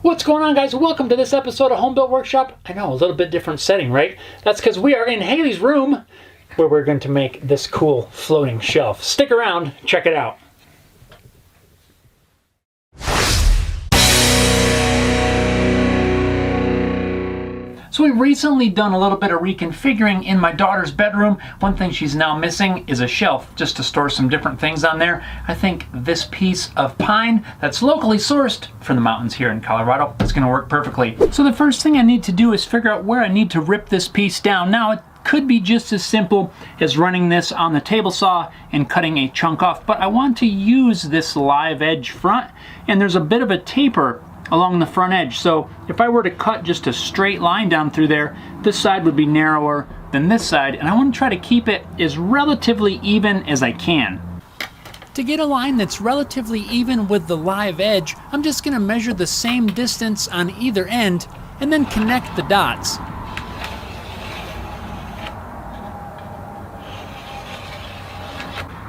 What's going on, guys? Welcome to this episode of Home Built Workshop. I know, a little bit different setting, right? That's because we are in Haley's room where we're going to make this cool floating shelf. Stick around, check it out. So we've recently done a little bit of reconfiguring in my daughter's bedroom. One thing she's now missing is a shelf just to store some different things on there. I think this piece of pine that's locally sourced from the mountains here in Colorado is going to work perfectly. So the first thing I need to do is figure out where I need to rip this piece down. Now, it could be just as simple as running this on the table saw and cutting a chunk off, but I want to use this live edge front, and there's a bit of a taper along the front edge. So if I were to cut just a straight line down through there, this side would be narrower than this side, and I want to try to keep it as relatively even as I can. To get a line that's relatively even with the live edge, I'm just going to measure the same distance on either end and then connect the dots.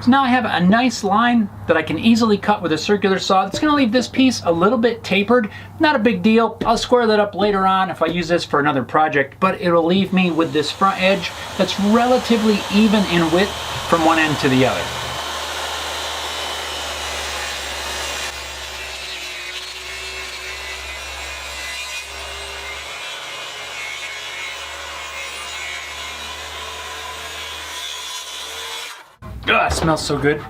So now I have a nice line that I can easily cut with a circular saw. It's going to leave this piece a little bit tapered. Not a big deal. I'll square that up later on if I use this for another project, but it'll leave me with this front edge that's relatively even in width from one end to the other. Ugh, it smells so good.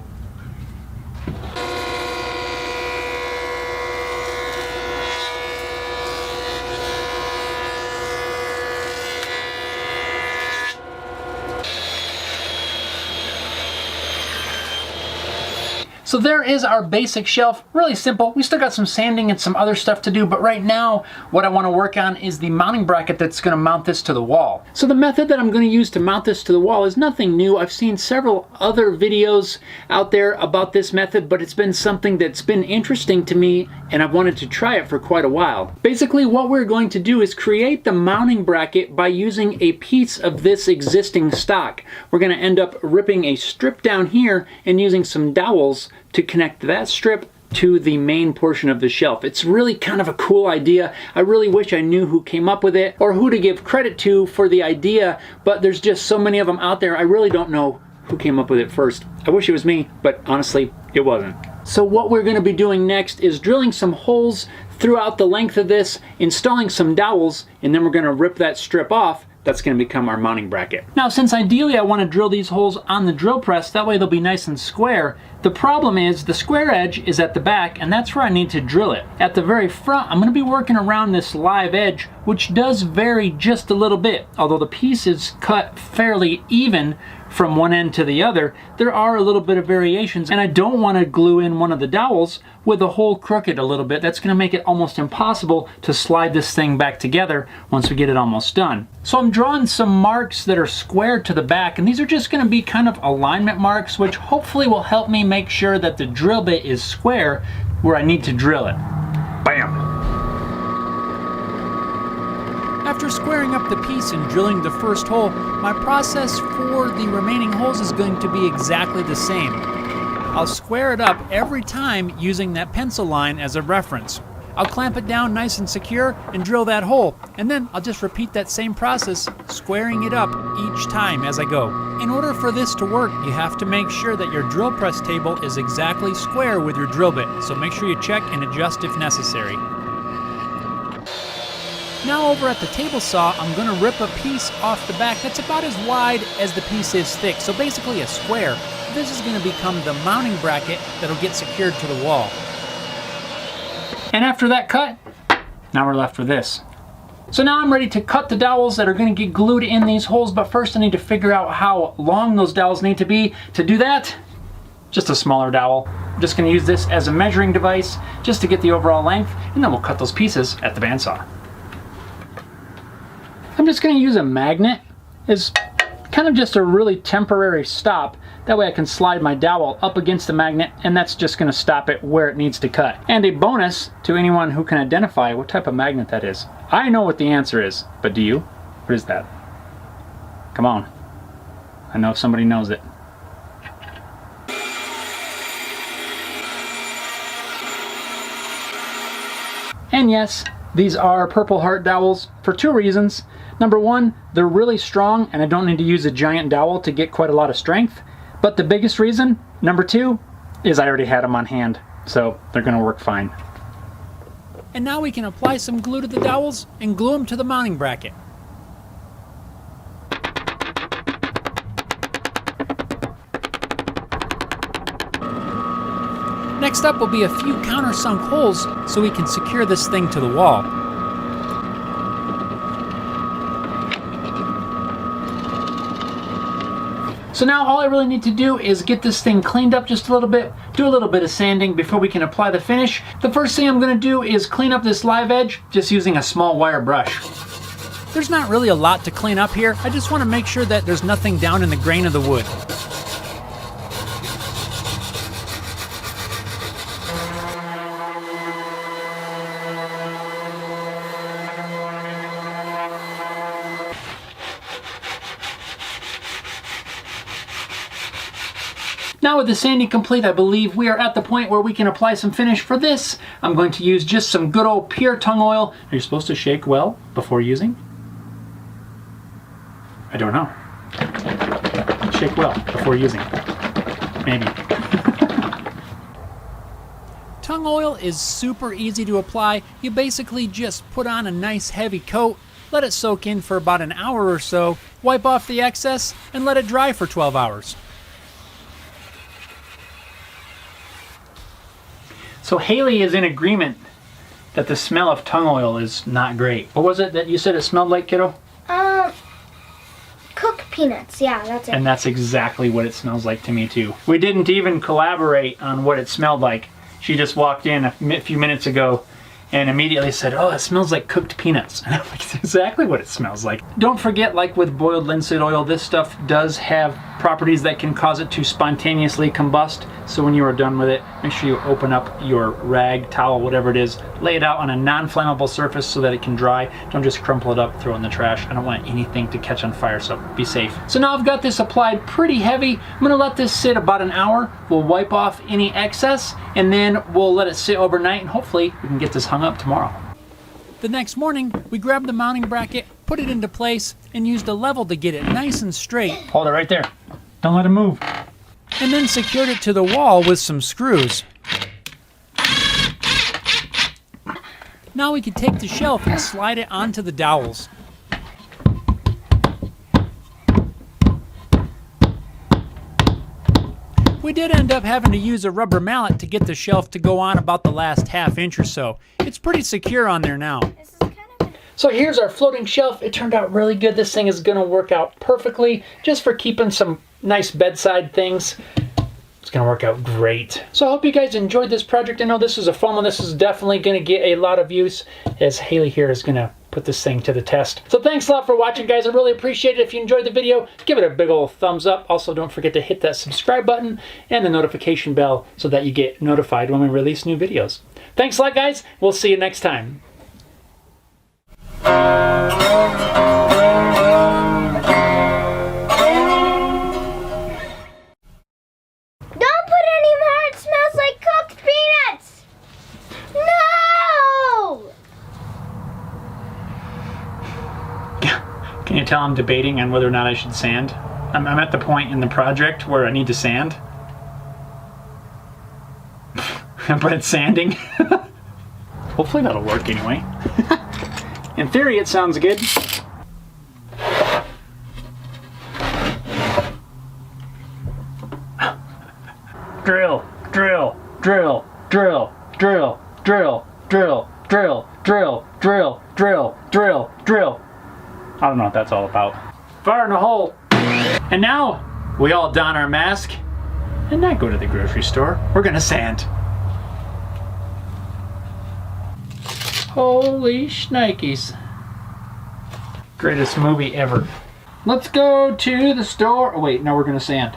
So there is our basic shelf, really simple. We still got some sanding and some other stuff to do, but right now what I want to work on is the mounting bracket that's going to mount this to the wall. So the method that I'm going to use to mount this to the wall is nothing new. I've seen several other videos out there about this method, but it's been something that's been interesting to me and I've wanted to try it for quite a while. Basically what we're going to do is create the mounting bracket by using a piece of this existing stock. We're going to end up ripping a strip down here and using some dowels to connect that strip to the main portion of the shelf. It's really kind of a cool idea. I really wish I knew who came up with it or who to give credit to for the idea, but there's just so many of them out there. I really don't know who came up with it first. I wish it was me, but honestly, it wasn't. So what we're going to be doing next is drilling some holes throughout the length of this, installing some dowels, and then we're going to rip that strip off. That's going to become our mounting bracket. Now, since ideally I want to drill these holes on the drill press, that way they'll be nice and square, the problem is the square edge is at the back, and that's where I need to drill it. At the very front, I'm going to be working around this live edge, which does vary just a little bit. Although the piece is cut fairly even from one end to the other, there are a little bit of variations, and I don't want to glue in one of the dowels with the hole crooked a little bit. That's going to make it almost impossible to slide this thing back together once we get it almost done. So I'm drawing some marks that are square to the back, and these are just going to be kind of alignment marks, which hopefully will help me make sure that the drill bit is square where I need to drill it. Bam! After squaring up the piece and drilling the first hole, my process for the remaining holes is going to be exactly the same. I'll square it up every time using that pencil line as a reference. I'll clamp it down nice and secure and drill that hole, and then I'll just repeat that same process, squaring it up each time as I go. In order for this to work, you have to make sure that your drill press table is exactly square with your drill bit, so make sure you check and adjust if necessary. Now over at the table saw, I'm going to rip a piece off the back that's about as wide as the piece is thick, so basically a square. This is going to become the mounting bracket that'll get secured to the wall. And after that cut, now we're left with this. So now I'm ready to cut the dowels that are going to get glued in these holes, but first I need to figure out how long those dowels need to be. To do that, just a smaller dowel. I'm just going to use this as a measuring device just to get the overall length, and then we'll cut those pieces at the bandsaw. I'm just going to use a magnet as kind of just a really temporary stop. That way I can slide my dowel up against the magnet, and that's just going to stop it where it needs to cut. And a bonus to anyone who can identify what type of magnet that is. I know what the answer is, but do you? What is that? Come on. I know if somebody knows it. And yes, these are Purple Heart dowels for 2 reasons. Number 1, they're really strong and I don't need to use a giant dowel to get quite a lot of strength. But the biggest reason, number 2, is I already had them on hand, so they're gonna work fine. And now we can apply some glue to the dowels and glue them to the mounting bracket. Next up will be a few countersunk holes so we can secure this thing to the wall. So now all I really need to do is get this thing cleaned up just a little bit, do a little bit of sanding before we can apply the finish. The first thing I'm going to do is clean up this live edge just using a small wire brush. There's not really a lot to clean up here. I just want to make sure that there's nothing down in the grain of the wood. Now with the sanding complete, I believe we are at the point where we can apply some finish. For this, I'm going to use just some good old pure tung oil. Are you supposed to shake well before using? I don't know. Shake well before using. Maybe. Tung oil is super easy to apply. You basically just put on a nice heavy coat, let it soak in for about an hour or so, wipe off the excess, and let it dry for 12 hours. So Haley is in agreement that the smell of tung oil is not great. What was it that you said it smelled like, kiddo? Cooked peanuts. Yeah, that's it. And that's exactly what it smells like to me too. We didn't even collaborate on what it smelled like. She just walked in a few minutes ago and immediately said, "Oh, it smells like cooked peanuts." And I'm like, "It's exactly what it smells like." Don't forget, like with boiled linseed oil, this stuff does have properties that can cause it to spontaneously combust. So when you are done with it, make sure you open up your rag, towel, whatever it is, lay it out on a non-flammable surface so that it can dry. Don't just crumple it up, throw it in the trash. I don't want anything to catch on fire, so be safe. So now I've got this applied pretty heavy. I'm gonna let this sit about an hour. We'll wipe off any excess and then we'll let it sit overnight and hopefully we can get this hung up tomorrow. The next morning, we grabbed the mounting bracket, put it into place, and used a level to get it nice and straight. Hold it right there. Don't let it move. And then secured it to the wall with some screws. Now we can take the shelf and slide it onto the dowels. We did end up having to use a rubber mallet to get the shelf to go on about the last ½ inch or so. It's pretty secure on there now. So here's our floating shelf. It turned out really good. This thing is gonna work out perfectly just for keeping some nice bedside things. It's gonna work out great. So I hope you guys enjoyed this project. I know this is a fun one. This is definitely gonna get a lot of use as Haley here is gonna put this thing to the test. So thanks a lot for watching, guys. I really appreciate it. If you enjoyed the video, give it a big old thumbs up. Also, don't forget to hit that subscribe button and the notification bell so that you get notified when we release new videos. Thanks a lot, guys. We'll see you next time. Can you tell I'm debating on whether or not I should sand? I'm at the point in the project where I need to sand. But it's sanding. Hopefully that'll work anyway. In theory, it sounds good. Drill, drill, drill, drill, drill, drill, drill, drill, drill, drill, drill, drill, drill. I don't know what that's all about. Fire in the hole. And now we all don our mask and not go to the grocery store. We're gonna sand. Holy shnikes. Greatest movie ever. Let's go to the store. Oh wait, now we're gonna sand.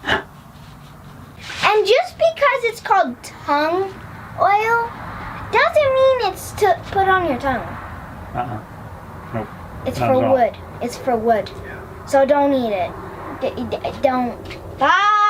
And just because it's called tung oil doesn't mean it's to put on your tongue. Nope. It's for wood. It's for wood. So don't eat it. Don't. Bye.